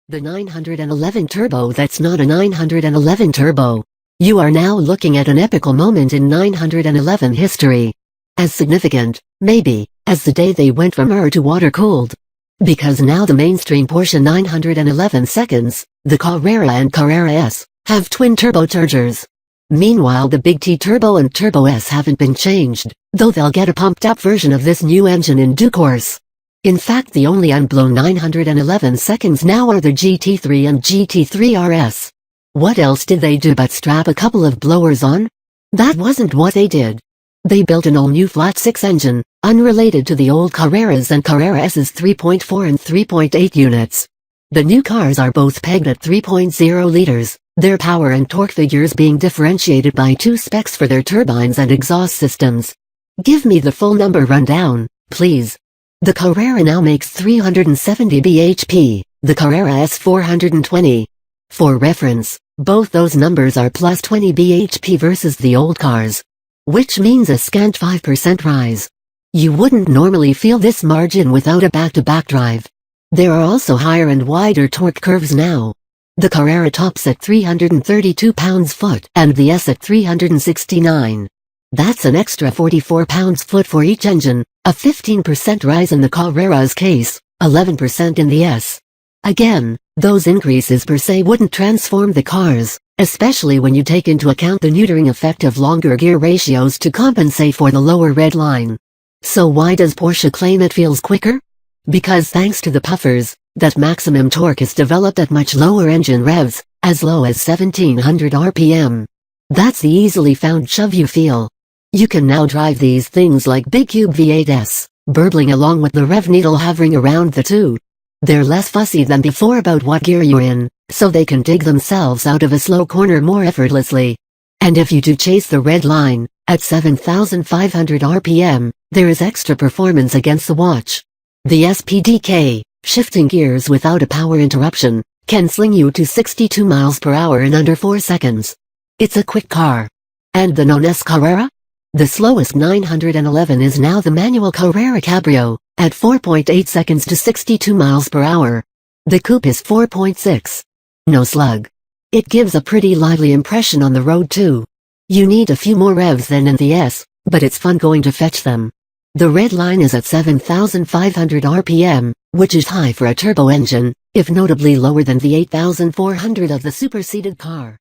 The 911 Turbo. That's not a 911 Turbo. You are now looking at an epical moment in 911 history. As significant, maybe, as the day they went from air to water-cooled. Because now the mainstream Porsche 911 seconds, the Carrera and Carrera S, have twin turbochargers. Meanwhile the Big T Turbo and Turbo S haven't been changed, though they'll get a pumped-up version of this new engine in due course. In fact, the only unblown 911 seconds now are the GT3 and GT3 RS. What else did they do but strap a couple of blowers on? That wasn't what they did. They built an all-new flat-six engine, unrelated to the old Carreras and Carrera S's 3.4 and 3.8 units. The new cars are both pegged at 3.0 liters, their power and torque figures being differentiated by two specs for their turbines and exhaust systems. Give me the full number rundown, please. The Carrera now makes 370 bhp, the Carrera S 420. For reference, both those numbers are plus 20 bhp versus the old cars. Which means a scant 5% rise. You wouldn't normally feel this margin without a back-to-back drive. There are also higher and wider torque curves now. The Carrera tops at 332 pounds-foot and the S at 369. That's an extra 44 pounds-foot for each engine, a 15% rise in the Carrera's case, 11% in the S. Again, those increases per se wouldn't transform the cars, especially when you take into account the neutering effect of longer gear ratios to compensate for the lower red line. So why does Porsche claim it feels quicker? Because thanks to the puffers, that maximum torque is developed at much lower engine revs, as low as 1700 RPM. That's the easily found shove you feel. You can now drive these things like big cube V8s, burbling along with the rev needle hovering around the two. They're less fussy than before about what gear you're in, so they can dig themselves out of a slow corner more effortlessly. And if you do chase the red line, at 7,500 RPM, there is extra performance against the watch. The SPDK, shifting gears without a power interruption, can sling you to 62 miles per hour in under 4 seconds. It's a quick car. And the non-S Carrera? The slowest 911 is now the manual Carrera Cabrio, at 4.8 seconds to 62 miles per hour. The coupe is 4.6. No slug. It gives a pretty lively impression on the road too. You need a few more revs than in the S, but it's fun going to fetch them. The red line is at 7,500 RPM, which is high for a turbo engine, if notably lower than the 8,400 of the superseded car.